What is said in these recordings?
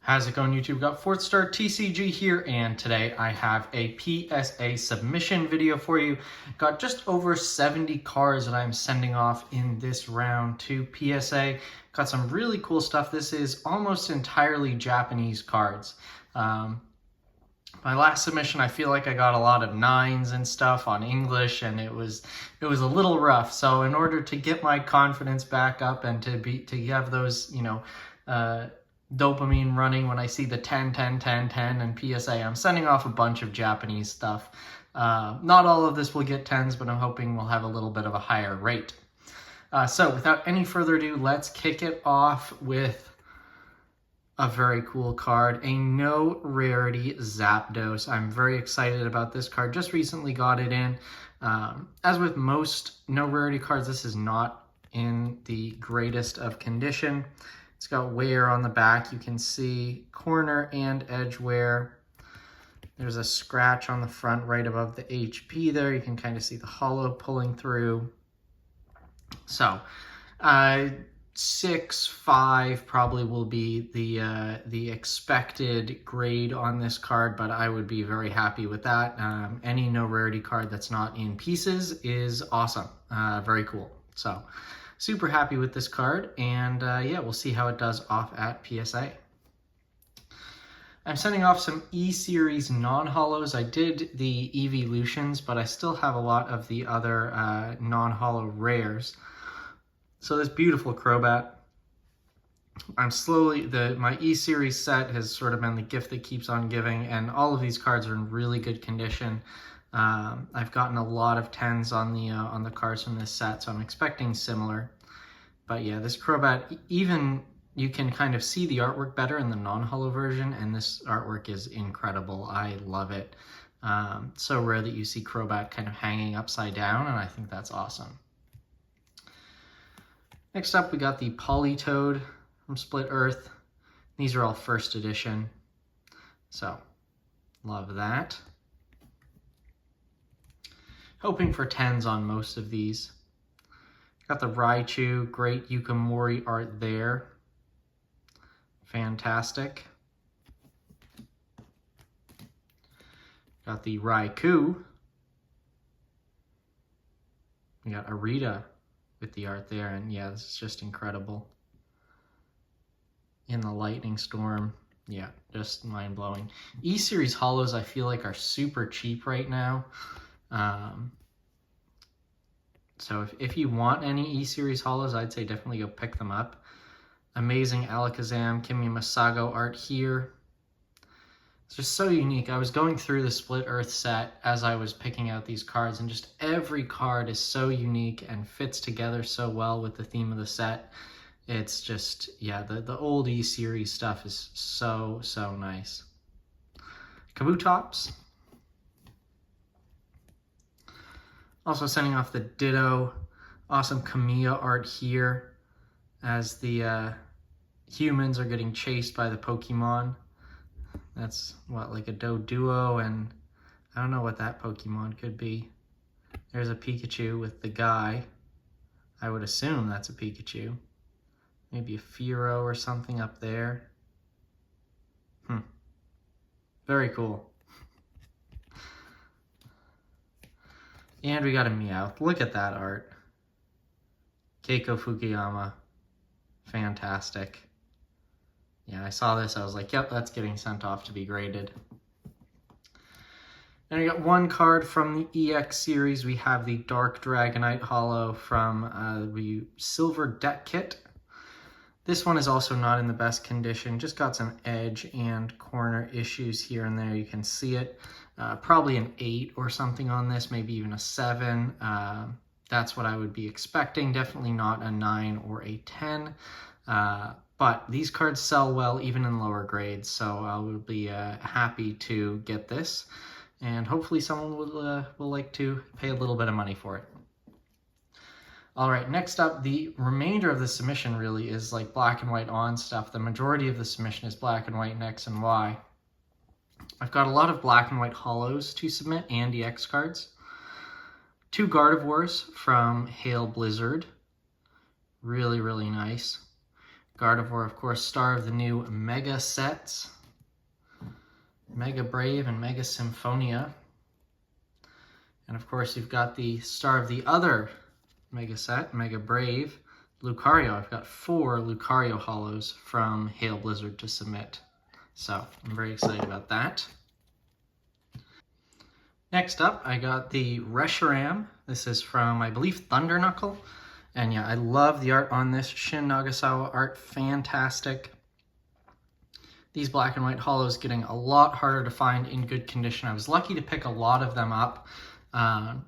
How's it going, YouTube? Got FourthStarTCG here, and today I have a PSA submission video for you. Got just over 70 cards that I'm sending off in this round to PSA. Got some really cool stuff. This is almost entirely Japanese cards. My last submission, I feel like I got a lot of 9s and stuff on English, and it was a little rough. So in order to get my confidence back up and to have those, dopamine running when I see the 10, 10, 10, 10 and PSA, I'm sending off a bunch of Japanese stuff. Not all of this will get 10s, but I'm hoping we'll have a little bit of a higher rate. So without any further ado, let's kick it off with a very cool card, a no rarity Zapdos. I'm very excited about this card. Just recently got it in. As with most no rarity cards, this is not in the greatest of condition. It's got wear on the back. You can see corner and edge wear. There's a scratch on the front right above the HP there. You can kind of see the hollow pulling through. So, 6.5 probably will be the expected grade on this card, but I would be very happy with that. Any no rarity card that's not in pieces is awesome. Very cool. So, super happy with this card, and yeah, we'll see how it does off at PSA. I'm sending off some E-Series non-hollows. I did the Evolutions, but I still have a lot of the other non-hollow rares. So this beautiful Crobat. I'm slowly, my E-Series set has sort of been the gift that keeps on giving, and all of these cards are in really good condition. I've gotten a lot of 10s on the cards from this set, so I'm expecting similar. But yeah, this Crobat, even you can kind of see the artwork better in the non-hollow version, and this artwork is incredible. I love it. So rare that you see Crobat kind of hanging upside down, and I think that's awesome. Next up, we got the Politoed from Split Earth. These are all first edition, so love that. Hoping for 10s on most of these. Got the Raichu, great Yukimori art there. Fantastic. Got the Raikou. We got Arita with the art there, and yeah, this is just incredible. In the Lightning Storm, yeah, just mind-blowing. E-Series hollows I feel like are super cheap right now. So if you want any E-Series hollows, I'd say definitely go pick them up. Amazing Alakazam, Kimi Masago art here. It's just so unique. I was going through the Split Earth set as I was picking out these cards, and just every card is so unique and fits together so well with the theme of the set. It's just, yeah, the old E-Series stuff is so nice. Kabutops. Also sending off the Ditto. Awesome Kamiya art here as the humans are getting chased by the Pokemon. That's what, like a Doduo, and I don't know what that Pokemon could be. There's a Pikachu with the guy. I would assume that's a Pikachu. Maybe a Fearow or something up there. Very cool. And we got a Meowth. Look at that art. Keiko Fukuyama. Fantastic. Yeah, I saw this. I was like, yep, that's getting sent off to be graded. And we got one card from the EX series. We have the Dark Dragonite Hollow from the Silver Deck Kit. This one is also not in the best condition. Just got some edge and corner issues here and there. You can see it. Probably an 8 or something on this, maybe even a 7. That's what I would be expecting. Definitely not a 9 or a 10. But these cards sell well even in lower grades, so I will be happy to get this. And hopefully someone will like to pay a little bit of money for it. All right, next up, the remainder of the submission really is like black and white on stuff. The majority of the submission is black and white and X and Y. I've got a lot of black and white hollows to submit and EX cards. 2 Gardevoirs from Hail Blizzard. Really nice. Gardevoir, of course, star of the new Mega sets. Mega Brave and Mega Symphonia. And of course, you've got the star of the other Mega set, Mega Brave, Lucario. I've got 4 Lucario holos from Hail Blizzard to submit. So I'm very excited about that. Next up, I got the Reshiram. This is from, I believe, Thunder Knuckle. And yeah, I love the art on this. Shin Nagasawa art, fantastic. These black and white holos getting a lot harder to find in good condition. I was lucky to pick a lot of them up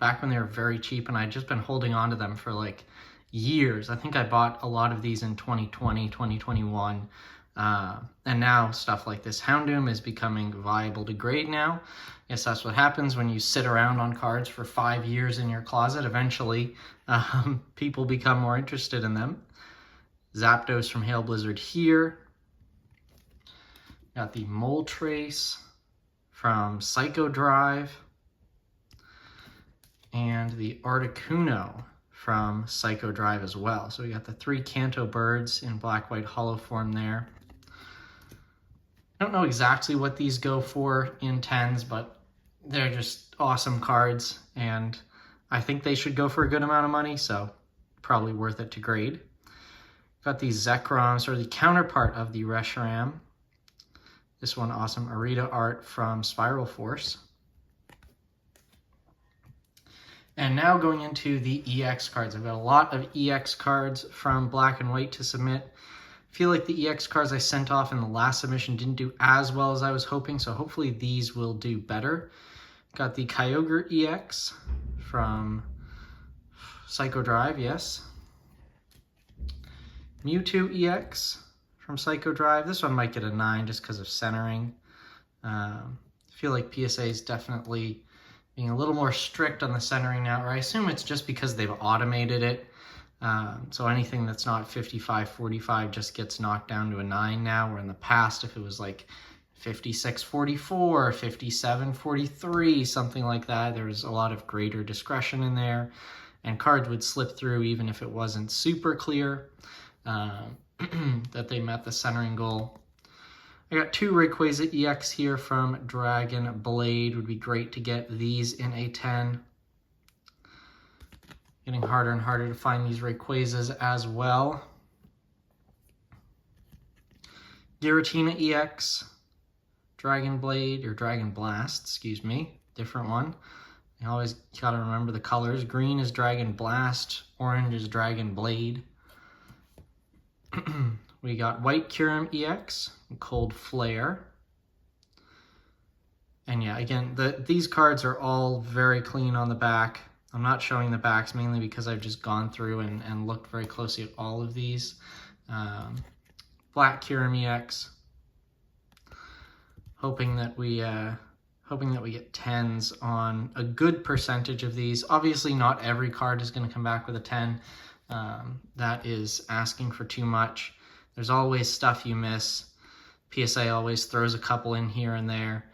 back when they were very cheap, and I'd just been holding on to them for like years. I think I bought a lot of these in 2020, 2021. And now stuff like this Houndoom is becoming viable to grade now. Yes, that's what happens when you sit around on cards for 5 years in your closet. Eventually, people become more interested in them. Zapdos from Hail Blizzard here. Got the Moltres from Psycho Drive. And the Articuno from Psycho Drive as well. So we got the 3 Kanto birds in black-white holo form there. I don't know exactly what these go for in 10s, but they're just awesome cards, and I think they should go for a good amount of money, so probably worth it to grade. Got the Zekroms, or the counterpart of the Reshiram. This one, awesome Arita art from Spiral Force. And now going into the EX cards. I've got a lot of EX cards from Black and White to submit. I feel like the EX cards I sent off in the last submission didn't do as well as I was hoping, so hopefully these will do better. Got the Kyogre EX from Psycho Drive, yes. Mewtwo EX from Psycho Drive. This one might get a 9 just because of centering. I feel like PSA is definitely being a little more strict on the centering now, or I assume it's just because they've automated it. So anything that's not 55-45 just gets knocked down to a 9 now, where in the past, if it was like 56-44, 57-43, something like that, there was a lot of greater discretion in there, and cards would slip through even if it wasn't super clear that they met the centering goal. I got 2 Rayquaza EX here from Dragon Blade. Would be great to get these in a 10. Getting harder and harder to find these Rayquazas as well. Giratina EX, Dragon Blade, or Dragon Blast, excuse me, different one. You always gotta remember the colors. Green is Dragon Blast, orange is Dragon Blade. We got White Kyurem EX, Cold Flare. And yeah, again, these cards are all very clean on the back. I'm not showing the backs mainly because I've just gone through and looked very closely at all of these. Black Kyurem EX. Hoping that we get 10s on a good percentage of these. Obviously, not every card is going to come back with a 10. That is asking for too much. There's always stuff you miss. PSA always throws a couple in here and there.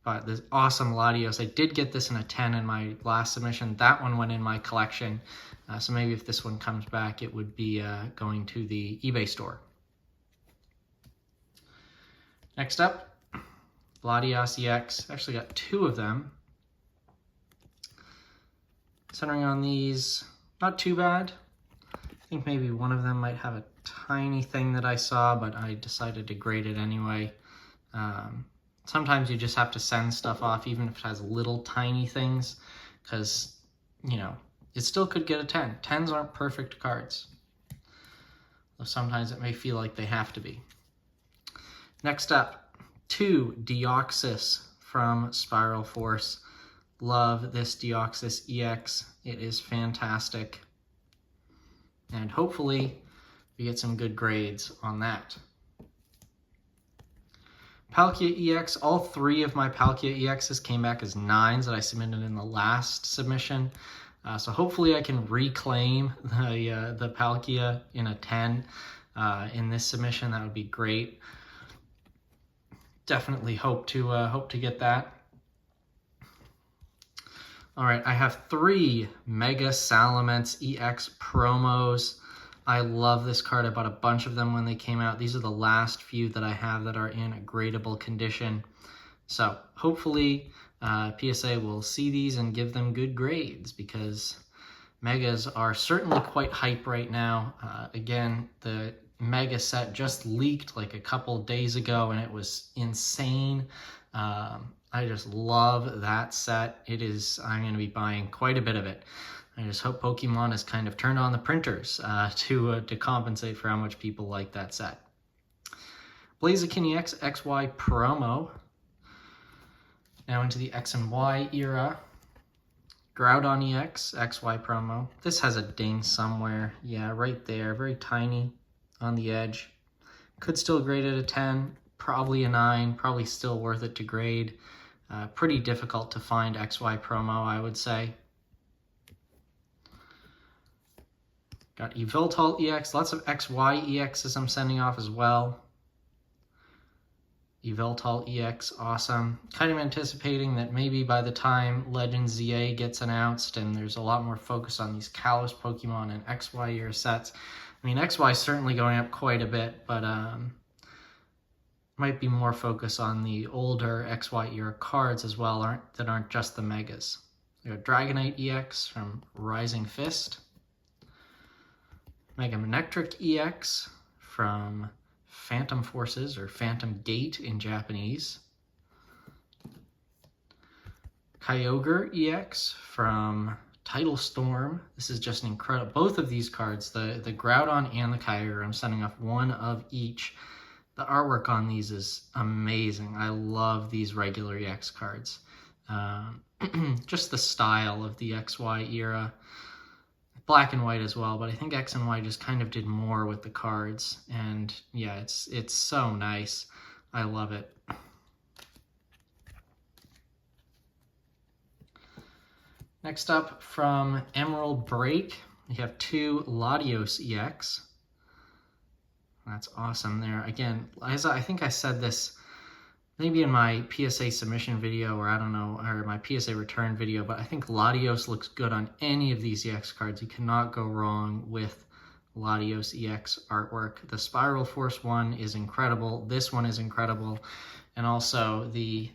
But this awesome Latios, I did get this in a 10 in my last submission. That one went in my collection. So maybe if this one comes back, it would be going to the eBay store. Next up, Latios EX. Actually got 2 of them. Centering on these, not too bad. I think maybe one of them might have a tiny thing that I saw, but I decided to grade it anyway. Sometimes you just have to send stuff off, even if it has little tiny things, because, you know, it still could get a 10. 10s aren't perfect cards. Though sometimes it may feel like they have to be. Next up, 2 Deoxys from Spiral Force. Love this Deoxys EX. It is fantastic. And hopefully we get some good grades on that. Palkia EX, all 3 of my Palkia EXs came back as 9s that I submitted in the last submission. So hopefully I can reclaim the Palkia in a 10 in this submission. That would be great. Definitely hope to get that. All right, I have 3 Mega Salamence EX promos. I love this card. I bought a bunch of them when they came out. These are the last few that I have that are in a gradable condition. So hopefully PSA will see these and give them good grades, because Megas are certainly quite hype right now. Again, the Mega set just leaked like a couple days ago, and it was insane. I just love that set. I'm going to be buying quite a bit of it. I just hope Pokemon has kind of turned on the printers to compensate for how much people like that set. Blaziken EX XY promo. Now into the X and Y era. Groudon EX XY promo. This has a ding somewhere. Yeah, right there. Very tiny on the edge. Could still grade it a 10. Probably a 9. Probably still worth it to grade. Pretty difficult to find XY promo, I would say. Got Yveltal EX. Lots of XY EXs I'm sending off as well. Yveltal EX, awesome. Kind of anticipating that maybe by the time Legends ZA gets announced and there's a lot more focus on these Kalos Pokemon and XY era sets. I mean, XY is certainly going up quite a bit, but might be more focus on the older XY era cards as well that aren't just the Megas. We got Dragonite EX from Rising Fist. Mega Manectric EX from Phantom Forces, or Phantom Gate in Japanese. Kyogre EX from Tidal Storm. This is just an incredible. Both of these cards, the Groudon and the Kyogre, I'm sending off one of each. The artwork on these is amazing. I love these regular EX cards. Just the style of the XY era. Black and white as well, but I think X and Y just kind of did more with the cards, and yeah, it's so nice. I love it. Next up, from Emerald Break, we have 2 Latios EX. That's awesome there. Again, as I think I said this maybe in my PSA submission video, or I don't know, or my PSA return video, but I think Latios looks good on any of these EX cards. You cannot go wrong with Latios EX artwork. The Spiral Force one is incredible. This one is incredible. And also the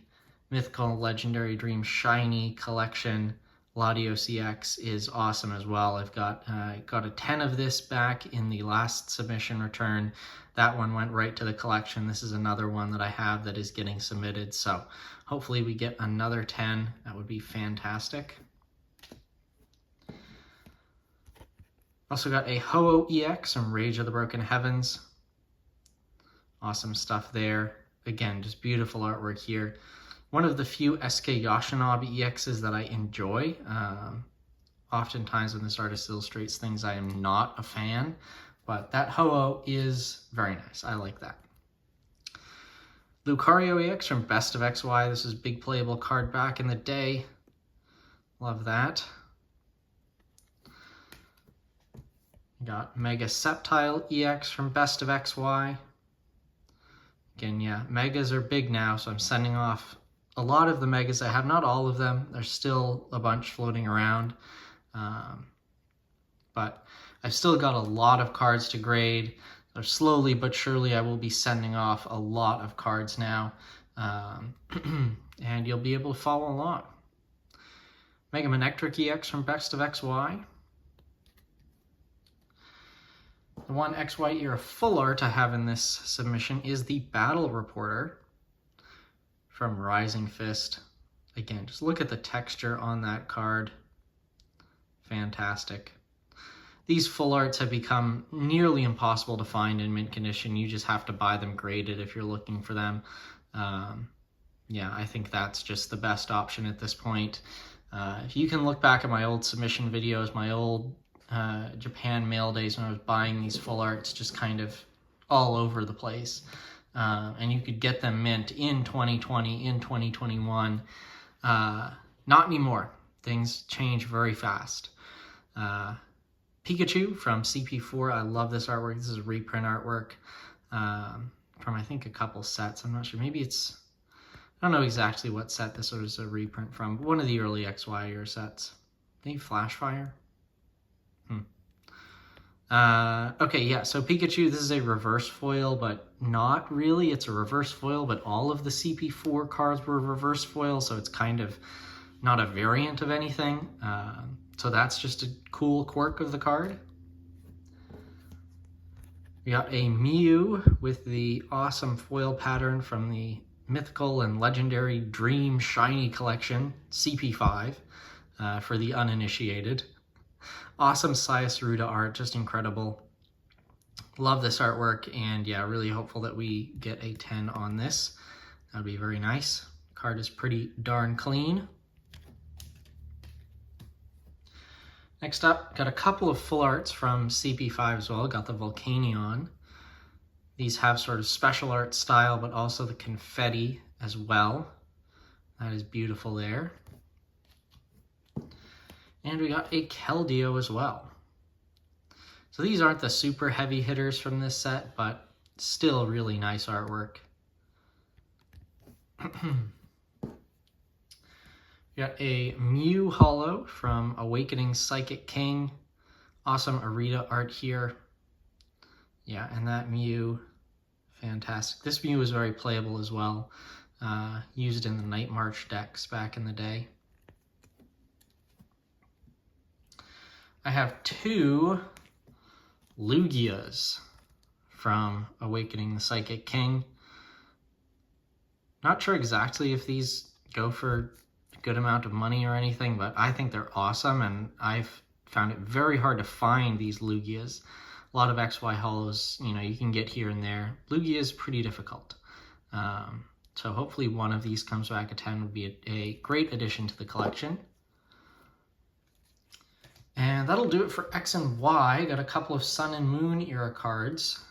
Mythical Legendary Dream Shiny Collection Latios EX is awesome as well. I've got a 10 of this back in the last submission return. That one went right to the collection. This is another one that I have that is getting submitted. So hopefully we get another 10. That would be fantastic. Also got a Ho-Oh EX from Rage of the Broken Heavens. Awesome stuff there. Again, just beautiful artwork here. One of the few SK Yoshinobi EXs that I enjoy. Oftentimes when this artist illustrates things, I am not a fan, but that Ho-Oh is very nice. I like that. Lucario EX from Best of XY. This is a big playable card back in the day. Love that. Got Mega Sceptile EX from Best of XY. Again, yeah, Megas are big now, so I'm sending off a lot of the Megas. I have not all of them. There's still a bunch floating around. But I've still got a lot of cards to grade. So slowly but surely I will be sending off a lot of cards now. And you'll be able to follow along. Mega Manectric EX from Best of XY. The one XY era full art I have in this submission is the Battle Reporter from Rising Fist. Again, just look at the texture on that card. Fantastic. These full arts have become nearly impossible to find in mint condition. You just have to buy them graded if you're looking for them. Yeah, I think that's just the best option at this point. If you can look back at my old submission videos, my old Japan mail days when I was buying these full arts just kind of all over the place. And you could get them mint in 2020, in 2021. Not anymore. Things change very fast. Pikachu from CP4. I love this artwork. This is reprint artwork from I think a couple sets. I'm not sure. Maybe it's, I don't know exactly what set this was a reprint from, but one of the early XY era sets. Maybe Flashfire? Okay, yeah, so Pikachu, this is a reverse foil, but not really. It's a reverse foil, but all of the CP4 cards were reverse foil, so it's kind of not a variant of anything. So that's just a cool quirk of the card. We got a Mew with the awesome foil pattern from the Mythical and Legendary Dream Shiny Collection, CP5, for the uninitiated. Awesome Sayasaruda art, just incredible. Love this artwork, and yeah, really hopeful that we get a 10 on this. That'd be very nice. Card is pretty darn clean. Next up, got a couple of full arts from CP5 as well. Got the Volcanion. These have sort of special art style, but also the confetti as well. That is beautiful there. And we got a Keldeo as well. So these aren't the super heavy hitters from this set, but still really nice artwork. We got a Mew Holo from Awakening Psychic King. Awesome Arita art here. Yeah, and that Mew, fantastic. This Mew was very playable as well. Used in the Night March decks back in the day. I have two Lugias from Awakening the Psychic King. Not sure exactly if these go for a good amount of money or anything, but I think they're awesome, and I've found it very hard to find these Lugias. A lot of XY holos, you know, you can get here and there. Lugia is pretty difficult. So hopefully one of these comes back at 10 would be a great addition to the collection. And that'll do it for X and Y. Got a couple of Sun and Moon era cards.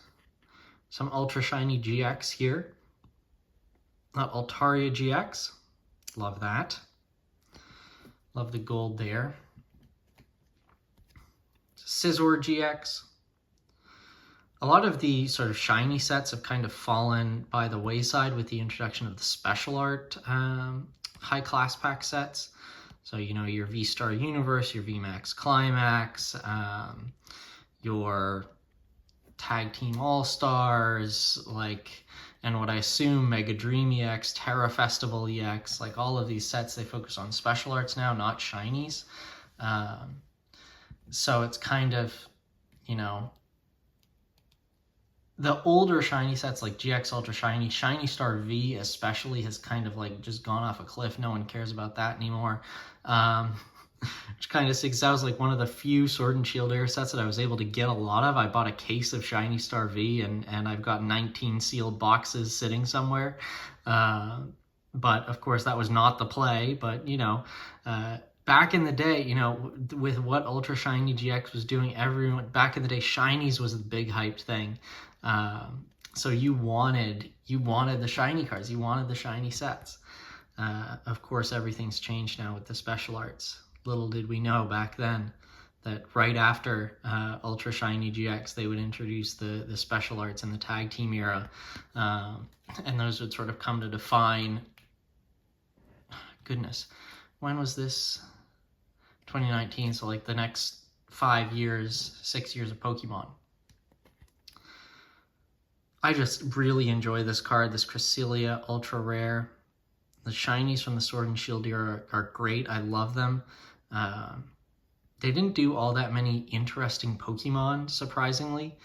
Some Ultra Shiny GX here. Altaria GX. Love that. Love the gold there. Scizor GX. A lot of the sort of shiny sets have kind of fallen by the wayside with the introduction of the special art high class pack sets. So, you know, your V-Star Universe, your VMAX Climax, your Tag Team All-Stars, like, and what I assume Mega Dream EX, Terra Festival EX, like all of these sets, they focus on special arts now, not shinies. So it's kind of, you know, the older shiny sets like GX Ultra Shiny, Shiny Star V especially has kind of like just gone off a cliff. No one cares about that anymore. Which kind of stinks. That was like one of the few Sword and Shield era sets that I was able to get a lot of. I bought a case of Shiny Star V and I've got 19 sealed boxes sitting somewhere. But of course that was not the play, but you know, back in the day, you know, with what Ultra Shiny GX was doing, everyone back in the day, shinies was the big hyped thing. So you wanted the shiny cards, you wanted the shiny sets. Of course, everything's changed now with the special arts. Little did we know back then that right after Ultra Shiny GX, they would introduce the special arts in the tag team era. And those would sort of come to define, goodness, when was this? 2019, so like the next 5 years, 6 years of Pokemon. I just really enjoy this card, this Cresselia Ultra Rare. The shinies from the Sword and Shield era are great. I love them. They didn't do all that many interesting Pokemon, surprisingly.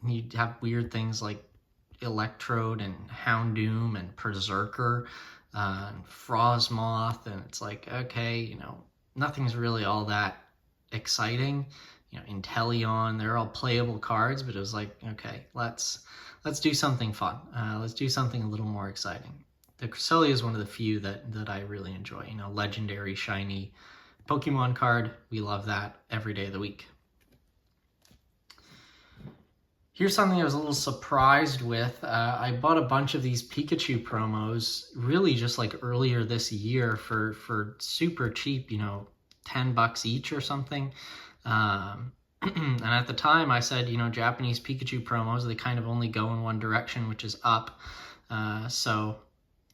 You'd have weird things like Electrode and Houndoom and Berserker and Frosmoth, and it's like, okay, you know, nothing's really all that exciting. You know, Inteleon, they're all playable cards, but it was like, okay, let's do something fun. Let's do something a little more exciting. The Cresselia is one of the few that I really enjoy. You know, legendary, shiny Pokemon card. We love that every day of the week. Here's something I was a little surprised with. I bought a bunch of these Pikachu promos really just like earlier this year for super cheap, you know, $10 each or something. And at the time I said, you know, Japanese Pikachu promos, they kind of only go in one direction, which is up. So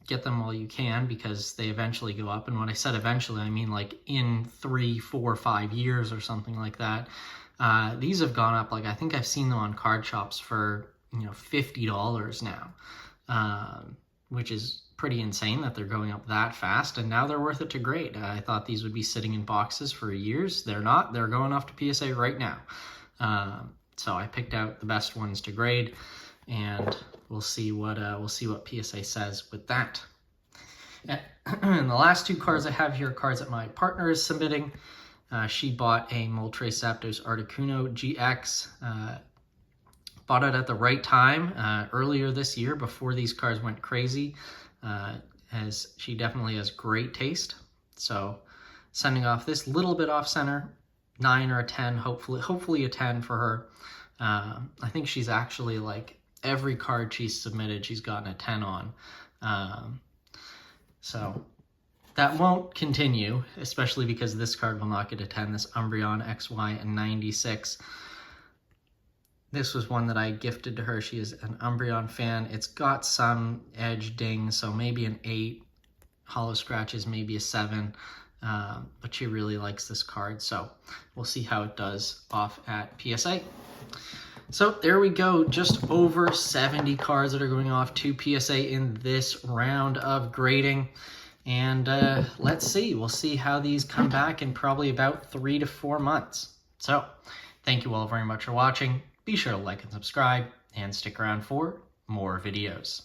get them while you can because they eventually go up. And when I said eventually, I mean like in 3, 4, 5 years or something like that. These have gone up, like I think I've seen them on card shops for, $50 now, which is pretty insane that they're going up that fast, and now they're worth it to grade. I thought these would be sitting in boxes for years. They're not. They're going off to PSA right now. So I picked out the best ones to grade, and we'll see what PSA says with that. And the last two cards I have here are cards that my partner is submitting. She bought a Moltres Zapdos Articuno GX. Bought it at the right time, earlier this year before these cards went crazy, as she definitely has great taste. So sending off this little bit off center, 9 or a 10, hopefully a 10 for her. I think she's actually, like, every card she's submitted, she's gotten a 10 on. So that won't continue, especially because this card will not get a 10, this Umbreon XY and 96. This was one that I gifted to her. She is an Umbreon fan. It's got some edge dings, so maybe an 8. Hollow scratches, maybe a 7. But she really likes this card, so we'll see how it does off at PSA. So there we go, just over 70 cards that are going off to PSA in this round of grading. And let's see, we'll see how these come back in probably about 3 to 4 months. So thank you all very much for watching. Be sure to like and subscribe, and stick around for more videos.